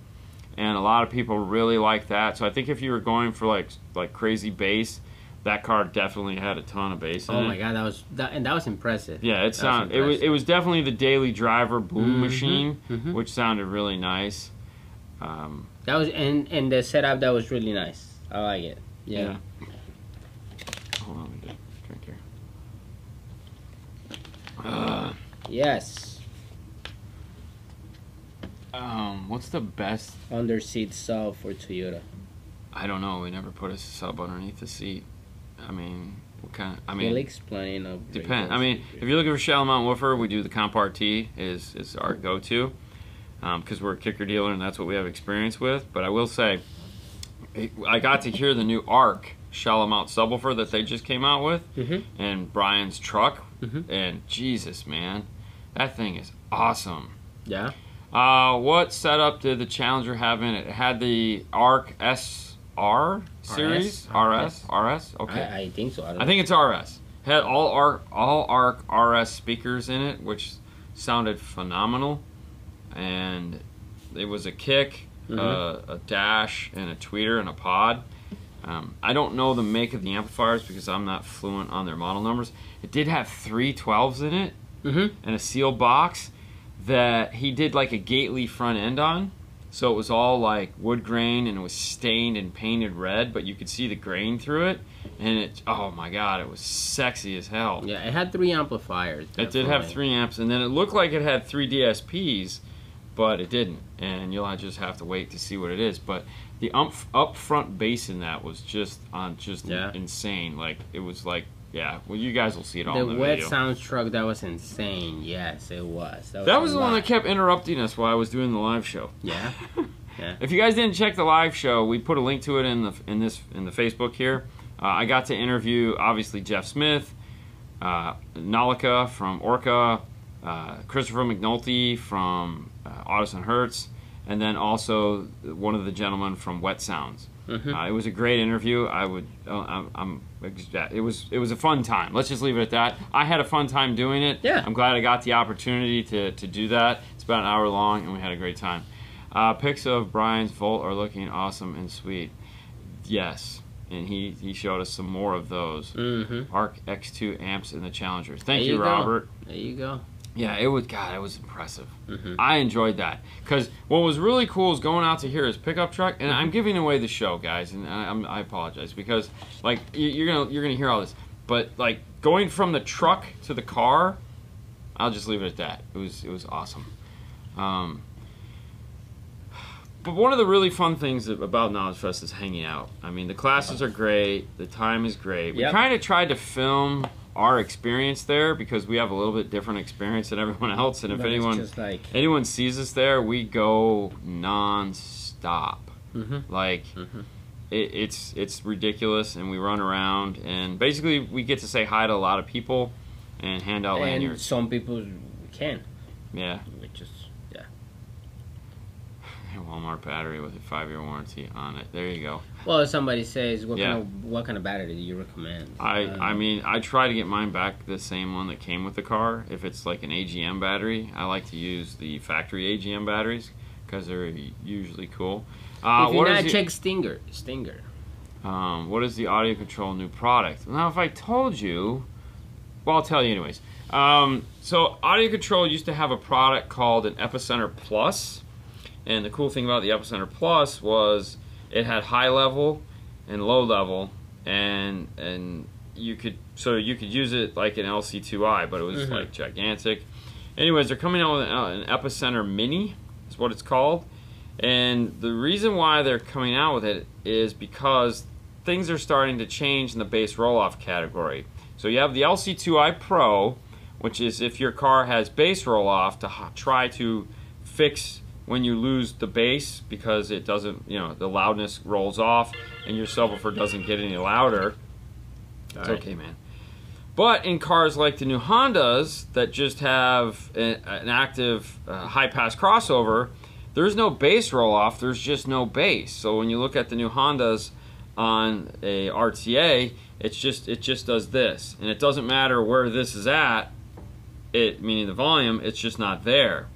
and a lot of people really like that. So I think if you were going for like crazy bass, that car definitely had a ton of bass in it. Oh my god, that was impressive. Yeah, it was definitely the daily driver boom Mm-hmm, machine, mm-hmm. which sounded really nice. That was and the setup, that was really nice. I like it. Yeah. Hold on, let me get a drink here. Yes. What's the best? Under seat sub for Toyota. I don't know. We never put a sub underneath the seat. I mean, what kind of? I mean, Felix planning of. depend. I mean, if you're looking for shallow mount woofer, we do the Comp RT is our go-to because we're a kicker dealer and that's what we have experience with. But I will say, I got to hear the new ARC shallow mount subwoofer that they just came out with, Mm-hmm. and Brian's truck, Mm-hmm. and Jesus, man, that thing is awesome. Yeah. What setup did the Challenger have in it? It had the ARC SR series? RS? Okay. I think so. I think it's RS. Had all ARC RS speakers in it, which sounded phenomenal. And it was a kick, a dash, and a tweeter, and a pod. I don't know the make of the amplifiers because I'm not fluent on their model numbers. It did have 3 12s in it, and a seal box that he did like a Gately front end on. So it was all like wood grain and it was stained and painted red, but you could see the grain through it. And it, oh my god, it was sexy as hell. Yeah, it had 3 amplifiers. It did have 3 amps, and then it looked like it had 3 DSPs, but it didn't. And you'll just have to wait to see what it is. But the up front bass in that was just insane. Like it was like, yeah. Well, you guys will see it all in the wet video. sounds truck, that was insane. Yes, it was. That was the one that kept interrupting us while I was doing the live show. Yeah. Yeah. If you guys didn't check the live show, we put a link to it in the Facebook here. I got to interview obviously Jeff Smith, Nalika from Orca, Christopher McNulty from Audison Hertz, and then also one of the gentlemen from Wet Sounds. It was a great interview. It was a fun time. Let's just leave it at that. I had a fun time doing it. Yeah. I'm glad I got the opportunity to do that. It's about an hour long, and we had a great time. Pics of Brian's Volt are looking awesome and sweet. Yes, and he showed us some more of those. ARC X2 amps in the Challengers. Thank you, Robert. There you go. Yeah, it was impressive. I enjoyed that because what was really cool is going out to hear his pickup truck, and I'm giving away the show, guys, and I apologize because like you're gonna hear all this, but like going from the truck to the car, I'll just leave it at that. It was awesome. But one of the really fun things about Knowledge Fest is hanging out. I mean, the classes are great. The time is great. We kind of tried to film our experience there because we have a little bit different experience than everyone else. And if anyone sees us there, we go non-stop. It's ridiculous, and we run around, and basically we get to say hi to a lot of people and hand out lanyards. And some people can. Yeah. Which is, yeah. Walmart battery with a 5-year warranty on it. There you go. Well, if somebody says, what kind of battery do you recommend? I mean, I try to get mine back the same one that came with the car. If it's like an AGM battery, I like to use the factory AGM batteries because they're usually cool. If you're not, check Stinger. What is the audio control new product? Now, if I told you, well, I'll tell you anyways. So audio control used to have a product called an Epicenter Plus, and the cool thing about the Epicenter Plus was it had high level and low level, and you could use it like an LC2i, but it was like gigantic. Anyways, they're coming out with an Epicenter Mini, is what it's called. And the reason why they're coming out with it is because things are starting to change in the bass roll-off category. So you have the LC2i Pro, which is if your car has bass roll-off, to try to fix when you lose the bass because it doesn't, the loudness rolls off and your subwoofer doesn't get any louder. It's okay, man. But in cars like the new Hondas that just have an active high-pass crossover, there's no bass roll-off, there's just no bass. So when you look at the new Hondas on a RTA, it just does this. And it doesn't matter where this is at, meaning the volume, it's just not there.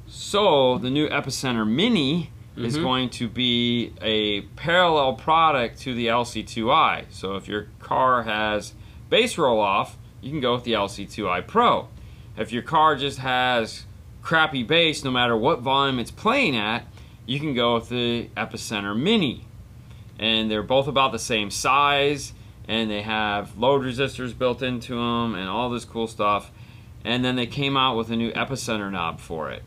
So the new Epicenter Mini is going to be a parallel product to the LC2i. So if your car has bass roll-off, you can go with the LC2i Pro. If your car just has crappy bass, no matter what volume it's playing at, you can go with the Epicenter Mini. And they're both about the same size, and they have load resistors built into them and all this cool stuff. And then they came out with a new Epicenter knob for it.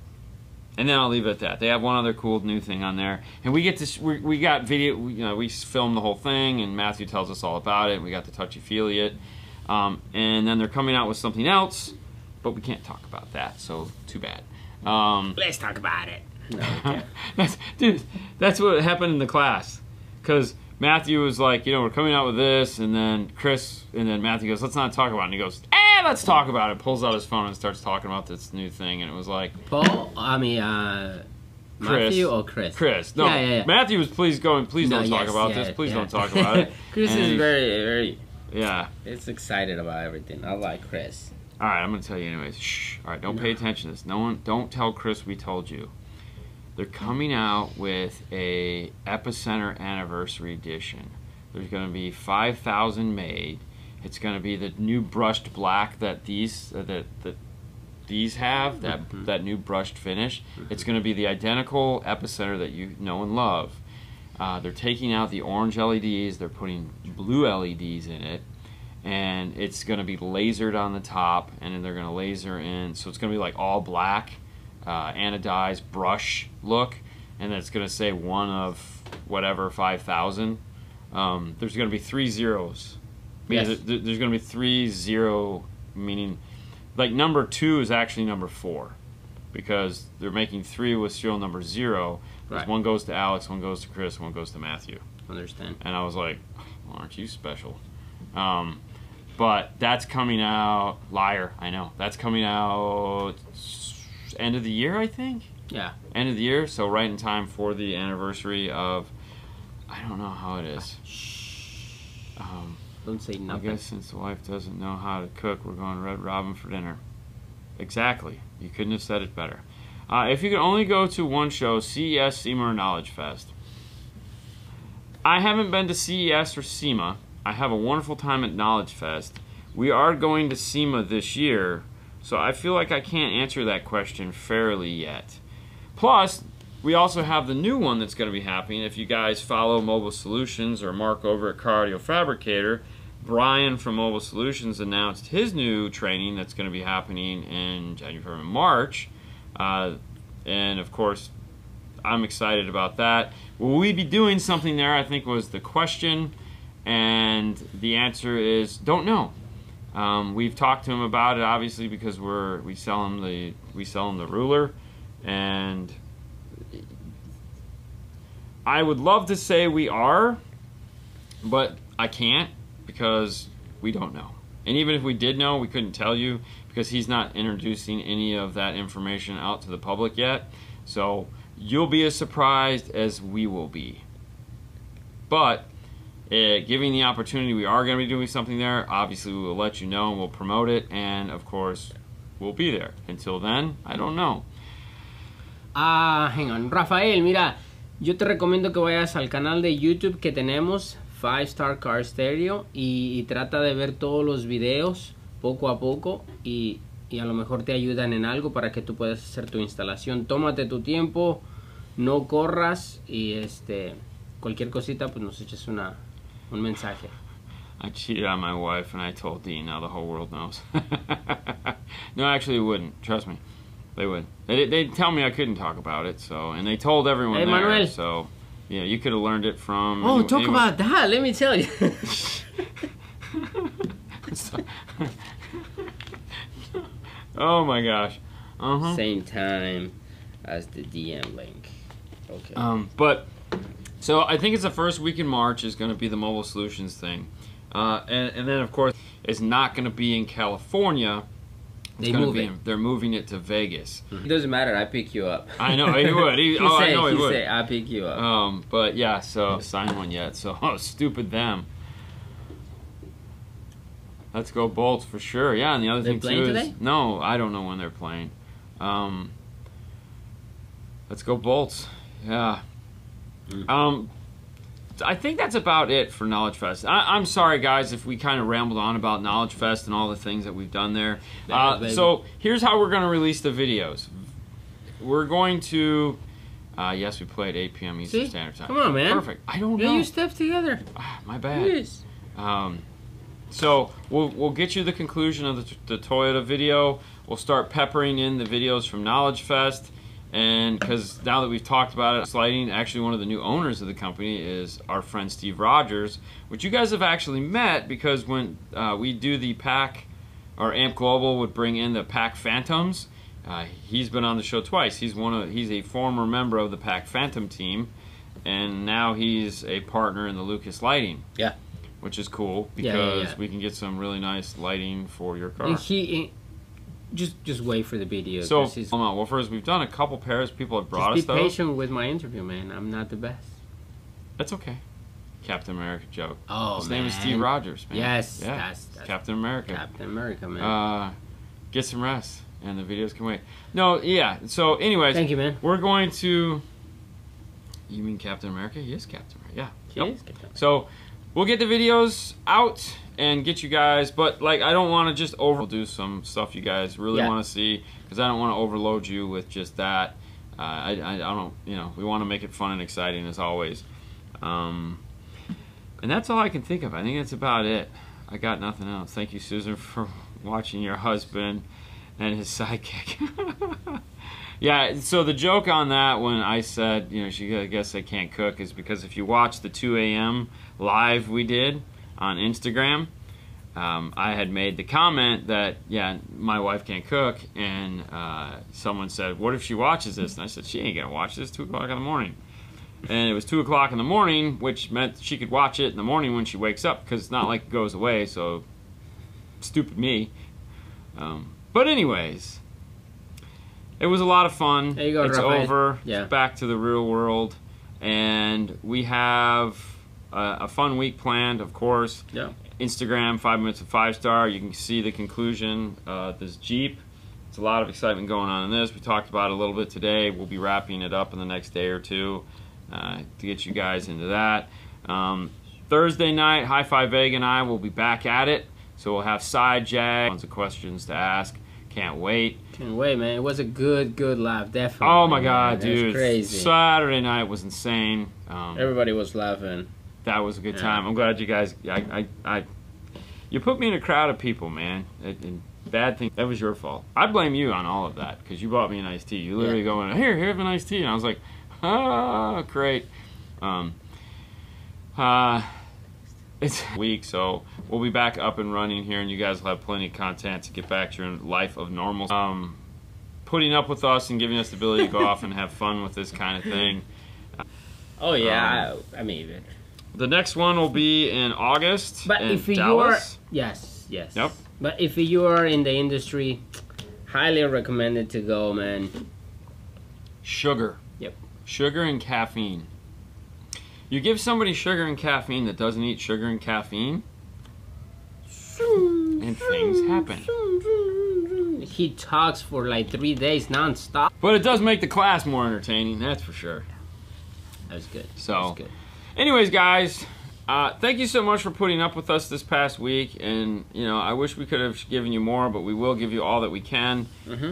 And then I'll leave it at that. They have one other cool new thing on there, and we get to we got video. We filmed the whole thing, and Matthew tells us all about it. We got to touchy-feely it, and then they're coming out with something else, but we can't talk about that. So too bad. Let's talk about it. No, we can't. That's what happened in the class, because Matthew was like, we're coming out with this, and then Matthew goes, let's not talk about it. And he goes, let's talk about it. Pulls out his phone and starts talking about this new thing, and it was like, Matthew or Chris? Chris. No, yeah. Matthew was please don't talk about this. Please don't talk about it. Chris is very, yeah. It's excited about everything. I like Chris. All right, I'm going to tell you anyways. Shh. All right, don't pay attention to this. Don't tell Chris we told you. They're coming out with a Epicenter Anniversary Edition. There's going to be 5,000 made. It's going to be the new brushed black that these have, that new brushed finish. It's going to be the identical Epicenter that you know and love. They're taking out the orange LEDs. They're putting blue LEDs in it. And it's going to be lasered on the top, and then they're going to laser in. So it's going to be like all black, anodized brush look, and then it's going to say one of whatever 5,000. There's going to be 3 zeros. Yes. There's going to be 3 0, meaning like number 2 is actually number 4, because they're making 3 with serial number 0. Right. One goes to Alex, one goes to Chris, one goes to Matthew. Understand. And I was like, well, aren't you special? But that's coming out, liar, I know. That's coming out end of the year, I think? Yeah. End of the year, so right in time for the anniversary of, I don't know how it is. Don't say nothing. I guess since the wife doesn't know how to cook, we're going Red Robin for dinner. Exactly. You couldn't have said it better. If you could only go to one show, CES, SEMA, or Knowledge Fest. I haven't been to CES or SEMA. I have a wonderful time at Knowledge Fest. We are going to SEMA this year, so I feel like I can't answer that question fairly yet. Plus, we also have the new one that's going to be happening. If you guys follow Mobile Solutions or Mark over at Car Audio Fabricator, Brian from Mobile Solutions announced his new training that's going to be happening in January and March. and of course, I'm excited about that. Will we be doing something there, I think was the question, and the answer is don't know. We've talked to him about it, obviously, because we sell him the ruler, and I would love to say we are, but I can't because we don't know. And even if we did know, we couldn't tell you because he's not introducing any of that information out to the public yet. So you'll be as surprised as we will be. But giving the opportunity, we are going to be doing something there. Obviously, we will let you know and we'll promote it. And of course, we'll be there. Until then, I don't know. Hang on. Rafael, mira, yo te recomiendo que vayas al canal de YouTube que tenemos, 5 Star Car Stereo, y trata de ver todos los videos poco a poco y a lo mejor te ayudan en algo para que tú puedas hacer tu instalación. Tómate tu tiempo, no corras y cualquier cosita pues nos eches un mensaje. I cheated on my wife and I told Dean, now the whole world knows. No, actually it wouldn't. Trust me. They would. They'd tell me I couldn't talk about it, so, and they told everyone there, Manuel. So yeah, you could have learned it from... Oh, talk about that. Let me tell you. Oh my gosh. Same time as the DM link. Okay. But so I think it's the first week in March is going to be the Mobile Solutions thing, and then of course it's not going to be in California. They're moving it to Vegas. It doesn't matter. I pick you up. I know he would. I know he would. Say, I pick you up. But yeah, so sign one yet. So stupid them. Let's go Bolts for sure. Yeah, and the other thing too is today? No, I don't know when they're playing. Let's go Bolts. Yeah. I think that's about it for Knowledge Fest. I'm sorry, guys, if we kind of rambled on about Knowledge Fest and all the things that we've done there. So here's how we're going to release the videos. We're going to... yes, we play at 8 p.m. Eastern Standard Time. Come on, man. Perfect. I don't know. Get your stuff together. My bad. Yes. So we'll get you the conclusion of the Toyota video. We'll start peppering in the videos from Knowledge Fest. And because now that we've talked about it, Lighting, actually one of the new owners of the company is our friend Steve Rogers, which you guys have actually met because when we do the PAC, or AMP Global would bring in the PAC Phantoms, he's been on the show twice. He's a former member of the PAC Phantom team, and now he's a partner in the Lucas Lighting. Yeah. Which is cool because we can get some really nice lighting for your car. And just wait for the video. So, well, first, we've done a couple pairs. People have brought us those. Be patient with my interview, man. I'm not the best. That's okay. Captain America joke. Oh, His name is Steve Rogers, man. Yes, yeah. that's Captain America. Captain America, man. Get some rest, and the videos can wait. No, yeah. So, anyways, thank you, man. We're going to. You mean Captain America? He is Captain America. Yeah. He is Captain America. So, we'll get the videos out and get you guys, but like I don't want to just overdo some stuff you guys really want to see because I don't want to overload you with just that. I don't, we want to make it fun and exciting as always. And that's all I can think of. I think that's about it. I got nothing else. Thank you, Susan, for watching your husband and his sidekick. Yeah, so the joke on that when I said, I guess I can't cook is because if you watch the 2 a.m. live we did on Instagram, I had made the comment that, yeah, my wife can't cook, and someone said, what if she watches this? And I said, she ain't gonna watch this, 2 o'clock in the morning. And it was 2 o'clock in the morning, which meant she could watch it in the morning when she wakes up, because it's not like it goes away, so stupid me. But anyways, it was a lot of fun. There you go, it's Rafael. over. Yeah. It's back to the real world. And we have a fun week planned, of course. Yeah. Instagram, 5 minutes of 5-star. You can see the conclusion. This Jeep. It's a lot of excitement going on in this. We talked about it a little bit today. We'll be wrapping it up in the next day or two to get you guys into that. Thursday night, High Five Vega and I will be back at it. So we'll have side jag, tons of questions to ask. Can't wait. Can't wait, man. It was a good laugh, definitely. Oh my God, man. dude! Crazy. Saturday night was insane. Everybody was laughing. That was a good time. I'm glad you guys. You put me in a crowd of people, man. bad thing. That was your fault. I blame you on all of that because you bought me an iced tea. You literally go in, here, have an iced tea. And I was like, ah, great. It's a week, so we'll be back up and running here, and you guys will have plenty of content to get back to your life of normal. Putting up with us and giving us the ability to go off and have fun with this kind of thing. Oh yeah, I mean, the next one will be in August. But in if you are, yes. Yep. But if you are in the industry, highly recommended to go, man. Sugar. Yep. Sugar and caffeine. You give somebody sugar and caffeine that doesn't eat sugar and caffeine, and things happen. He talks for like 3 days non-stop. But it does make the class more entertaining, that's for sure. That's good. So, that's good. Anyways, guys, thank you so much for putting up with us this past week. And, you know, I wish we could have given you more, but we will give you all that we can.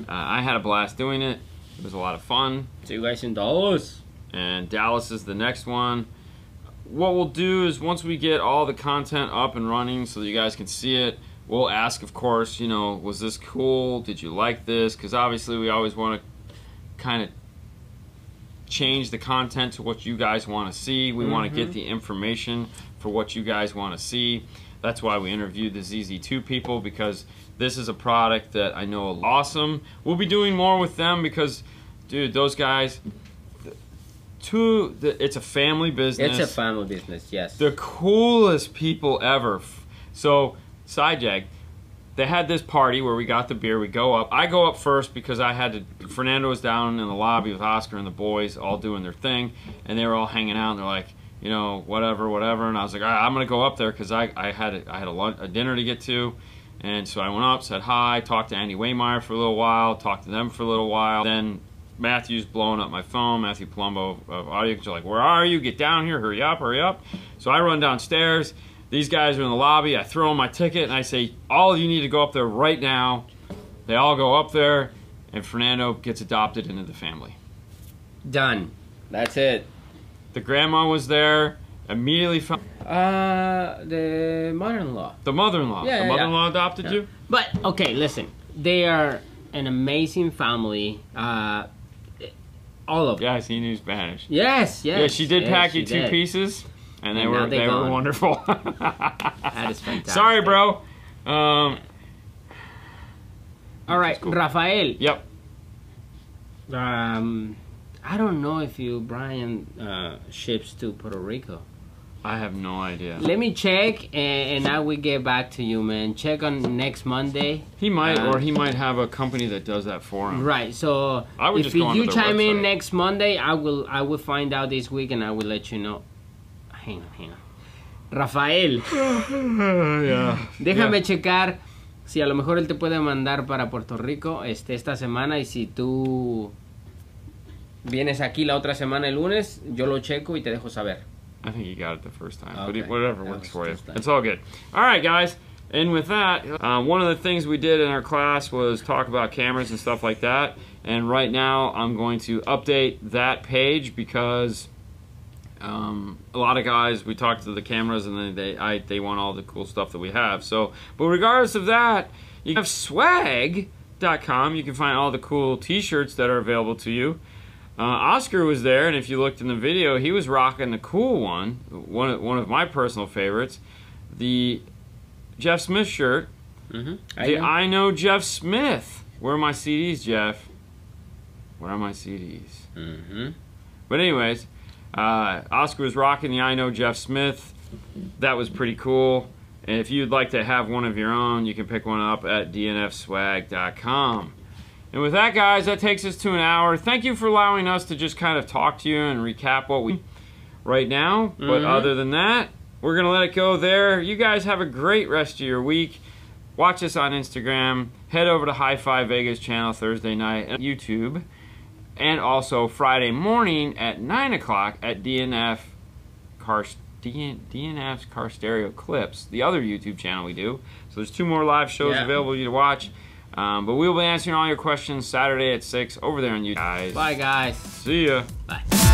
I had a blast doing it. It was a lot of fun. See you guys in Dallas. And Dallas is the next one. What we'll do is once we get all the content up and running so that you guys can see it, we'll ask, of course, you know, was this cool? Did you like this? Because obviously we always want to kind of change the content to what you guys want to see. We want to get the information for what you guys want to see. That's why we interviewed the ZZ2 people, because this is a product that I know is awesome. We'll be doing more with them because, dude, those guys... it's a family business. It's a family business, yes. The coolest people ever. So, Sidejag, they had this party where we got the beer. We go up. I go up first because I had to. Fernando was down in the lobby with Oscar and the boys, all doing their thing, and they were all hanging out. And they're like, you know, whatever. And I was like, all right, I'm gonna go up there because I had a dinner to get to, and so I went up, said hi, talked to Andy Waymeyer for a little while, talked to them for a little while, then. Matthew's blowing up my phone. Matthew Palumbo of Audio Control, like, where are you? Get down here. Hurry up, hurry up. So I run downstairs. These guys are in the lobby. I throw them my ticket, and I say, all of you need to go up there right now. They all go up there, and Fernando gets adopted into the family. Done. That's it. The grandma was there. Immediately found... the mother-in-law. The mother-in-law. Yeah, the mother-in-law adopted you? But, okay, listen. They are an amazing family. All of them. Yes, he knew Spanish. Yes. Yeah, she did pack you two pieces, and they were wonderful. That is fantastic. Sorry, bro. All right, cool. Rafael. Yep. I don't know if Brian ships to Puerto Rico. I have no idea. Let me check, and I will get back to you, man. Check on next Monday. He might, or he might have a company that does that for him. Right. So if you chime in next Monday, I will find out this week, and I will let you know. Hang on. Rafael. Déjame checar si a lo mejor él te puede mandar para Puerto Rico esta semana, y si tú vienes aquí la otra semana el lunes, yo lo checo y te dejo saber. I think you got it the first time, okay. But whatever works for you. It's all good. All right, guys. And with that, one of the things we did in our class was talk about cameras and stuff like that. And right now, I'm going to update that page because a lot of guys, we talk to the cameras and then they want all the cool stuff that we have. So, but regardless of that, you have swag.com. You can find all the cool T-shirts that are available to you. Oscar was there, and if you looked in the video, he was rocking the cool one of my personal favorites, the Jeff Smith shirt. I know Jeff Smith. Where are my CDs, Jeff? Where are my CDs? But anyways, Oscar was rocking the I Know Jeff Smith. That was pretty cool. And if you'd like to have one of your own, you can pick one up at dnfswag.com. And with that, guys, that takes us to an hour. Thank you for allowing us to just kind of talk to you and recap what we right now. But other than that, we're going to let it go there. You guys have a great rest of your week. Watch us on Instagram. Head over to Hi-Fi Vegas channel Thursday night on YouTube. And also Friday morning at 9 o'clock at DNF's Car Stereo Clips, the other YouTube channel we do. So there's 2 more live shows available for you to watch. But we'll be answering all your questions Saturday at 6 over there on YouTube. Guys. Bye, guys. See ya. Bye.